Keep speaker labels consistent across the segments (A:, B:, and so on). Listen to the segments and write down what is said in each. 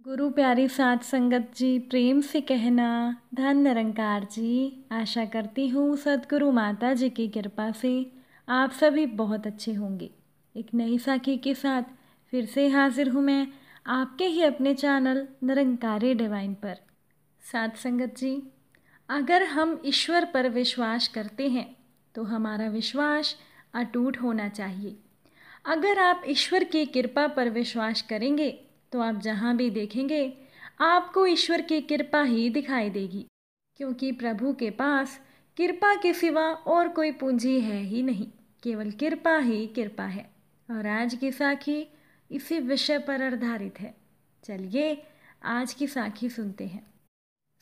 A: गुरु प्यारी साध संगत जी, प्रेम से कहना धन निरंकार जी। आशा करती हूँ सद्गुरु माता जी की कृपा से आप सभी बहुत अच्छे होंगे। एक नई साखी के साथ फिर से हाजिर हूँ मैं आपके ही अपने चैनल निरंकारी डिवाइन पर। साध संगत जी, अगर हम ईश्वर पर विश्वास करते हैं तो हमारा विश्वास अटूट होना चाहिए। अगर आप ईश्वर की कृपा पर विश्वास करेंगे तो आप जहाँ भी देखेंगे आपको ईश्वर की कृपा ही दिखाई देगी, क्योंकि प्रभु के पास कृपा के सिवा और कोई पूंजी है ही नहीं, केवल कृपा ही कृपा है। और आज की साखी इसी विषय पर आधारित है। चलिए आज की साखी सुनते हैं।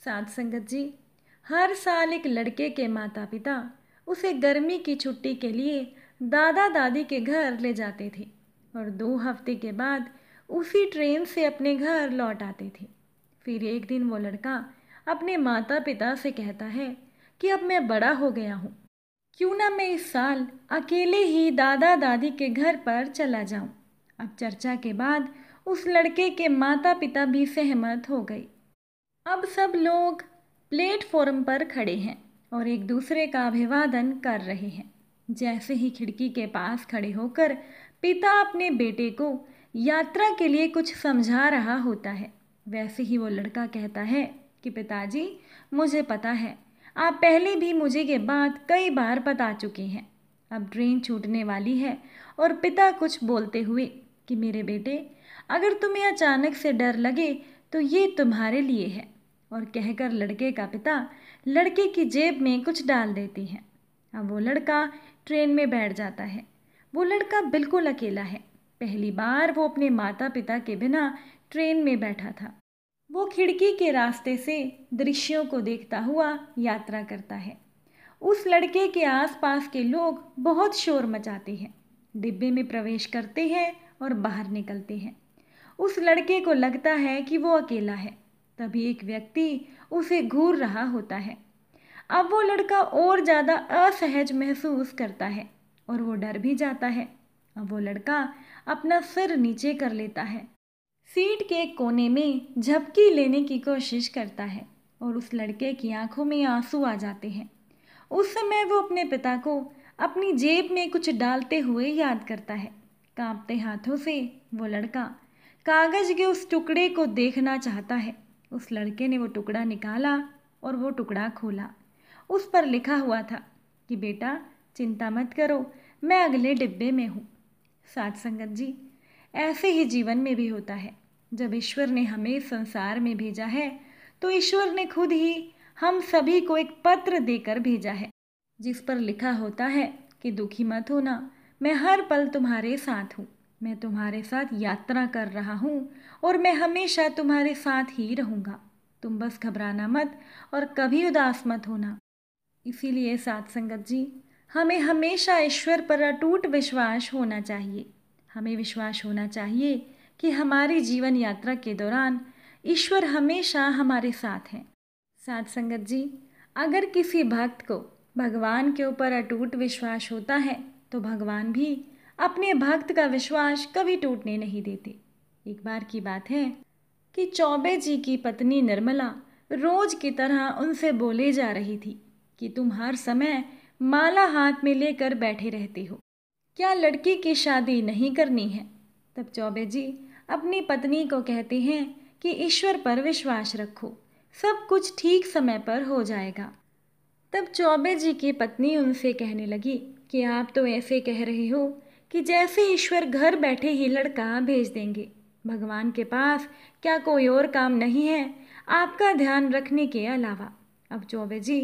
A: साध संगत जी, हर साल एक लड़के के माता पिता उसे गर्मी की छुट्टी के लिए दादा दादी के घर ले जाते थे और 2 हफ्ते के बाद उसी ट्रेन से अपने घर लौट आते थे। फिर एक दिन वो लड़का अपने माता पिता से कहता है कि अब मैं बड़ा हो गया हूँ, क्यों ना मैं इस साल अकेले ही दादा दादी के घर पर चला जाऊँ। अब चर्चा के बाद उस लड़के के माता पिता भी सहमत हो गए। अब सब लोग प्लेटफॉर्म पर खड़े हैं और एक दूसरे का अभिवादन कर रहे हैं। जैसे ही खिड़की के पास खड़े होकर पिता अपने बेटे को यात्रा के लिए कुछ समझा रहा होता है, वैसे ही वो लड़का कहता है कि पिताजी, मुझे पता है आप पहले भी मुझे ये बात कई बार बता चुके हैं। अब ट्रेन छूटने वाली है। और पिता कुछ बोलते हुए कि मेरे बेटे, अगर तुम्हें अचानक से डर लगे तो ये तुम्हारे लिए है। और कहकर लड़के का पिता लड़के की जेब में कुछ डाल देती हैं। अब वो लड़का ट्रेन में बैठ जाता है। वो लड़का बिल्कुल अकेला है। पहली बार वो अपने माता पिता के बिना ट्रेन में बैठा था। वो खिड़की के रास्ते से दृश्यों को देखता हुआ यात्रा करता है। उस लड़के के आसपास के लोग बहुत शोर मचाते हैं, डिब्बे में प्रवेश करते हैं और बाहर निकलते हैं। उस लड़के को लगता है कि वो अकेला है। तभी एक व्यक्ति उसे घूर रहा होता है। अब वो लड़का और ज़्यादा असहज महसूस करता है और वो डर भी जाता है। अब वो लड़का अपना सिर नीचे कर लेता है, सीट के कोने में झपकी लेने की कोशिश करता है और उस लड़के की आंखों में आंसू आ जाते हैं। उस समय वो अपने पिता को अपनी जेब में कुछ डालते हुए याद करता है। कांपते हाथों से वो लड़का कागज के उस टुकड़े को देखना चाहता है। उस लड़के ने वो टुकड़ा निकाला और वो टुकड़ा खोला। उस पर लिखा हुआ था कि बेटा, चिंता मत करो, मैं अगले डिब्बे में हूँ। साध संगत जी, ऐसे ही जीवन में भी होता है। जब ईश्वर ने हमें संसार में भेजा है तो ईश्वर ने खुद ही हम सभी को एक पत्र देकर भेजा है, जिस पर लिखा होता है कि दुखी मत होना, मैं हर पल तुम्हारे साथ हूँ। मैं तुम्हारे साथ यात्रा कर रहा हूँ और मैं हमेशा तुम्हारे साथ ही रहूँगा। तुम बस घबराना मत और कभी उदास मत होना। इसीलिए साध संगत जी, हमें हमेशा ईश्वर पर अटूट विश्वास होना चाहिए। हमें विश्वास होना चाहिए कि हमारी जीवन यात्रा के दौरान ईश्वर हमेशा हमारे साथ हैं। साध संगत जी, अगर किसी भक्त को भगवान के ऊपर अटूट विश्वास होता है तो भगवान भी अपने भक्त का विश्वास कभी टूटने नहीं देते। एक बार की बात है कि चौबे जी की पत्नी निर्मला रोज की तरह उनसे बोले जा रही थी कि तुम हर समय माला हाथ में लेकर बैठे रहते हो, क्या लड़की की शादी नहीं करनी है? तब चौबे जी अपनी पत्नी को कहते हैं कि ईश्वर पर विश्वास रखो, सब कुछ ठीक समय पर हो जाएगा। तब चौबे जी की पत्नी उनसे कहने लगी कि आप तो ऐसे कह रहे हो कि जैसे ईश्वर घर बैठे ही लड़का भेज देंगे। भगवान के पास क्या कोई और काम नहीं है आपका ध्यान रखने के अलावा? अब चौबे जी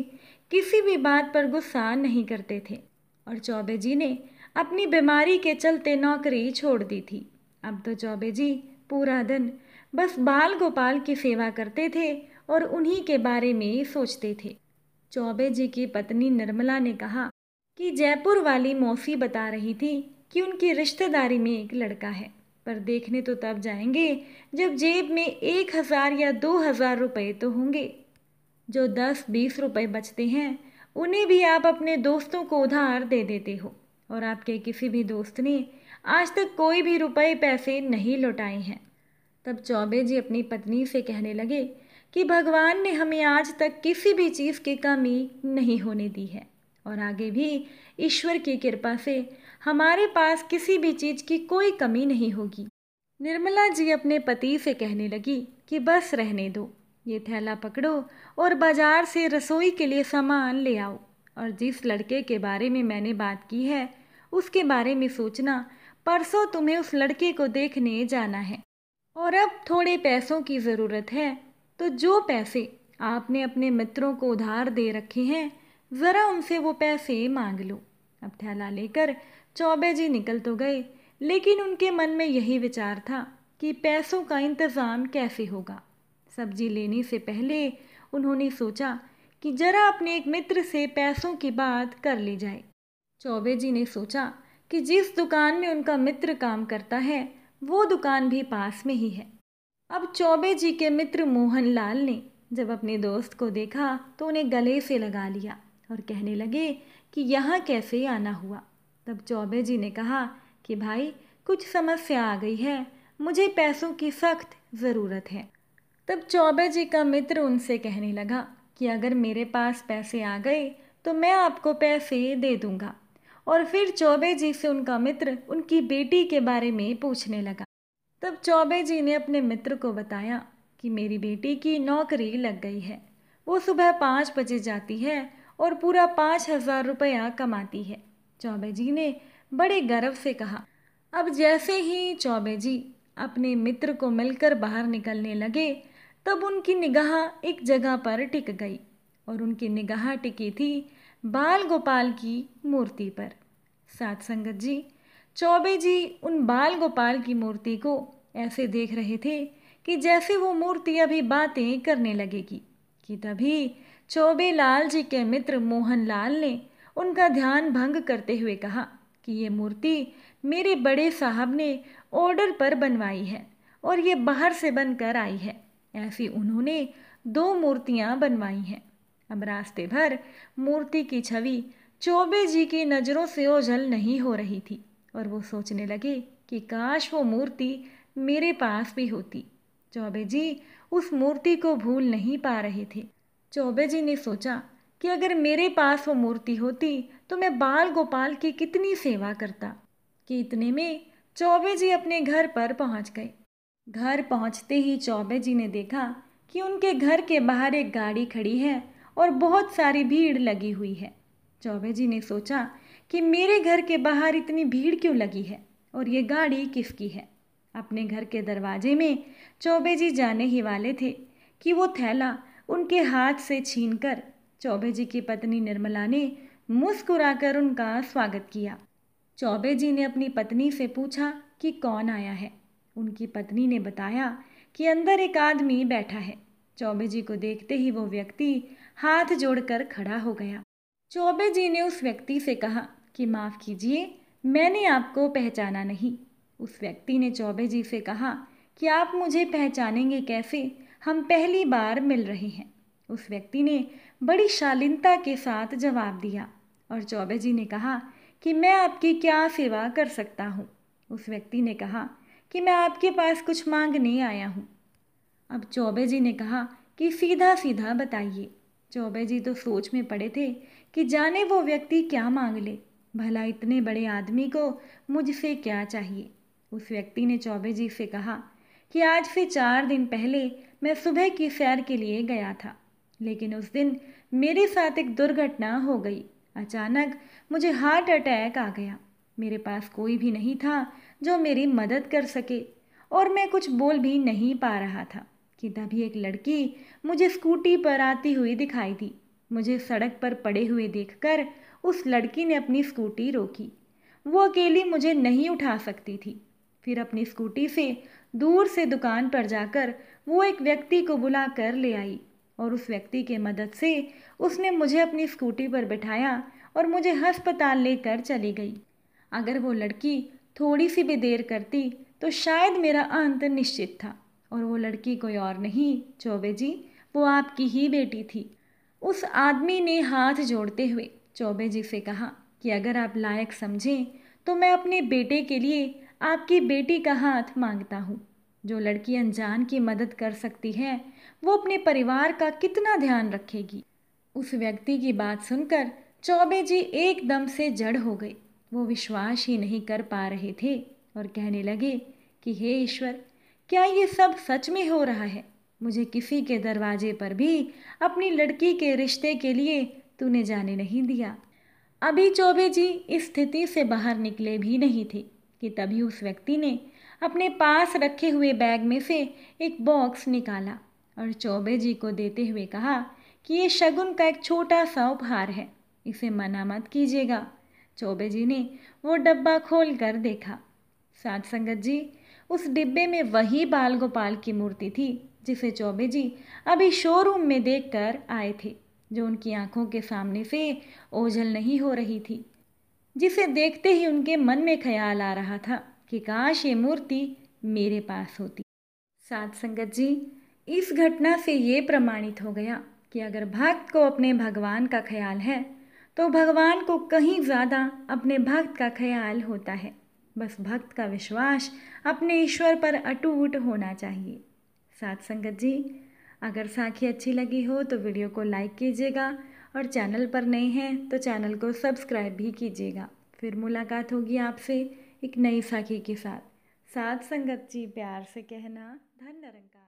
A: किसी भी बात पर गुस्सा नहीं करते थे और चौबे जी ने अपनी बीमारी के चलते नौकरी छोड़ दी थी। अब तो चौबे जी पूरा दिन बस बाल गोपाल की सेवा करते थे और उन्हीं के बारे में सोचते थे। चौबे जी की पत्नी निर्मला ने कहा कि जयपुर वाली मौसी बता रही थी कि उनकी रिश्तेदारी में एक लड़का है, पर देखने तो तब जाएंगे जब जेब में 1000 या 2000 रुपये तो होंगे। जो 10-20 रुपये बचते हैं उन्हें भी आप अपने दोस्तों को उधार दे देते हो और आपके किसी भी दोस्त ने आज तक कोई भी रुपए पैसे नहीं लौटाए हैं। तब चौबे जी अपनी पत्नी से कहने लगे कि भगवान ने हमें आज तक किसी भी चीज़ की कमी नहीं होने दी है और आगे भी ईश्वर की कृपा से हमारे पास किसी भी चीज़ की कोई कमी नहीं होगी। निर्मला जी अपने पति से कहने लगी कि बस रहने दो, ये थैला पकड़ो और बाजार से रसोई के लिए सामान ले आओ और जिस लड़के के बारे में मैंने बात की है उसके बारे में सोचना। परसों तुम्हें उस लड़के को देखने जाना है और अब थोड़े पैसों की ज़रूरत है, तो जो पैसे आपने अपने मित्रों को उधार दे रखे हैं ज़रा उनसे वो पैसे मांग लो। अब थैला लेकर चौबे जी निकल तो गए, लेकिन उनके मन में यही विचार था कि पैसों का इंतज़ाम कैसे होगा। सब्जी लेने से पहले उन्होंने सोचा कि जरा अपने एक मित्र से पैसों की बात कर ली जाए। चौबे जी ने सोचा कि जिस दुकान में उनका मित्र काम करता है वो दुकान भी पास में ही है। अब चौबे जी के मित्र मोहन लाल ने जब अपने दोस्त को देखा तो उन्हें गले से लगा लिया और कहने लगे कि यहाँ कैसे आना हुआ। तब चौबे जी ने कहा कि भाई कुछ समस्या आ गई है, मुझे पैसों की सख्त ज़रूरत है। तब चौबे जी का मित्र उनसे कहने लगा कि अगर मेरे पास पैसे आ गए तो मैं आपको पैसे दे दूंगा। और फिर चौबे जी से उनका मित्र उनकी बेटी के बारे में पूछने लगा। तब चौबे जी ने अपने मित्र को बताया कि मेरी बेटी की नौकरी लग गई है, वो सुबह 5 बजे जाती है और पूरा 5,000 रुपया कमाती है। चौबे जी ने बड़े गर्व से कहा। अब जैसे ही चौबे जी अपने मित्र को मिलकर बाहर निकलने लगे तब उनकी निगाह एक जगह पर टिक गई और उनकी निगाह टिकी थी बाल गोपाल की मूर्ति पर। साथ संगत जी, चौबे जी उन बाल गोपाल की मूर्ति को ऐसे देख रहे थे कि जैसे वो मूर्ति अभी बातें करने लगेगी कि तभी चौबे लाल जी के मित्र मोहन लाल ने उनका ध्यान भंग करते हुए कहा कि ये मूर्ति मेरे बड़े साहब ने ऑर्डर पर बनवाई है और ये बाहर से बनकर आई है। ऐसी उन्होंने 2 मूर्तियां बनवाई हैं। अब रास्ते भर मूर्ति की छवि चौबे जी की नज़रों से ओझल नहीं हो रही थी और वो सोचने लगे कि काश वो मूर्ति मेरे पास भी होती। चौबे जी उस मूर्ति को भूल नहीं पा रहे थे। चौबे जी ने सोचा कि अगर मेरे पास वो मूर्ति होती तो मैं बाल गोपाल की कितनी सेवा करता। कि इतने में चौबे जी अपने घर पर पहुंच गए। घर पहुंचते ही चौबे जी ने देखा कि उनके घर के बाहर एक गाड़ी खड़ी है और बहुत सारी भीड़ लगी हुई है। चौबे जी ने सोचा कि मेरे घर के बाहर इतनी भीड़ क्यों लगी है और ये गाड़ी किसकी है। अपने घर के दरवाजे में चौबे जी जाने ही वाले थे कि वो थैला उनके हाथ से छीनकर चौबे जी की पत्नी निर्मला ने मुस्कुराकर उनका स्वागत किया। चौबे जी ने अपनी पत्नी से पूछा कि कौन आया है। उनकी पत्नी ने बताया कि अंदर एक आदमी बैठा है। चौबे जी को देखते ही वो व्यक्ति हाथ जोड़कर खड़ा हो गया। चौबे जी ने उस व्यक्ति से कहा कि माफ़ कीजिए, मैंने आपको पहचाना नहीं। उस व्यक्ति ने चौबे जी से कहा कि आप मुझे पहचानेंगे कैसे, हम पहली बार मिल रहे हैं। उस व्यक्ति ने बड़ी शालीनता के साथ जवाब दिया और चौबे जी ने कहा कि मैं आपकी क्या सेवा कर सकता हूँ। उस व्यक्ति ने कहा कि मैं आपके पास कुछ मांगने आया हूँ। अब चौबे जी ने कहा कि सीधा सीधा बताइए। चौबे जी तो सोच में पड़े थे कि जाने वो व्यक्ति क्या मांग ले, भला इतने बड़े आदमी को मुझसे क्या चाहिए। उस व्यक्ति ने चौबे जी से कहा कि आज से 4 दिन पहले मैं सुबह की सैर के लिए गया था, लेकिन उस दिन मेरे साथ एक दुर्घटना हो गई। अचानक मुझे हार्ट अटैक आ गया। मेरे पास कोई भी नहीं था जो मेरी मदद कर सके और मैं कुछ बोल भी नहीं पा रहा था कि तभी एक लड़की मुझे स्कूटी पर आती हुई दिखाई दी। मुझे सड़क पर पड़े हुए देखकर उस लड़की ने अपनी स्कूटी रोकी। वो अकेली मुझे नहीं उठा सकती थी। फिर अपनी स्कूटी से दूर से दुकान पर जाकर वो एक व्यक्ति को बुला कर ले आई और उस व्यक्ति के मदद से उसने मुझे अपनी स्कूटी पर बिठाया और मुझे अस्पताल लेकर चली गई। अगर वो लड़की थोड़ी सी भी देर करती तो शायद मेरा अंत निश्चित था। और वो लड़की कोई और नहीं चौबे जी, वो आपकी ही बेटी थी। उस आदमी ने हाथ जोड़ते हुए चौबे जी से कहा कि अगर आप लायक समझें तो मैं अपने बेटे के लिए आपकी बेटी का हाथ मांगता हूँ। जो लड़की अनजान की मदद कर सकती है वो अपने परिवार का कितना ध्यान रखेगी। उस व्यक्ति की बात सुनकर चौबे जी एकदम से जड़ हो गए। वो विश्वास ही नहीं कर पा रहे थे और कहने लगे कि हे ईश्वर, क्या ये सब सच में हो रहा है? मुझे किसी के दरवाजे पर भी अपनी लड़की के रिश्ते के लिए तूने जाने नहीं दिया। अभी चौबे जी इस स्थिति से बाहर निकले भी नहीं थे कि तभी उस व्यक्ति ने अपने पास रखे हुए बैग में से एक बॉक्स निकाला और चौबे जी को देते हुए कहा कि ये शगुन का एक छोटा सा उपहार है, इसे मना मत कीजिएगा। चौबे जी ने वो डब्बा खोल कर देखा। साथ संगत जी, उस डिब्बे में वही बाल गोपाल की मूर्ति थी जिसे चौबे जी अभी शोरूम में देखकर आए थे, जो उनकी आंखों के सामने से ओझल नहीं हो रही थी, जिसे देखते ही उनके मन में ख्याल आ रहा था कि काश ये मूर्ति मेरे पास होती। साथ संगत जी, इस घटना से ये प्रमाणित हो गया कि अगर भक्त को अपने भगवान का ख्याल है तो भगवान को कहीं ज़्यादा अपने भक्त का ख्याल होता है। बस भक्त का विश्वास अपने ईश्वर पर अटूट होना चाहिए। साथ संगत जी, अगर साखी अच्छी लगी हो तो वीडियो को लाइक कीजिएगा और चैनल पर नए हैं तो चैनल को सब्सक्राइब भी कीजिएगा। फिर मुलाकात होगी आपसे एक नई साखी के साथ। साथ संगत जी, प्यार से कहना, धन निरंकार।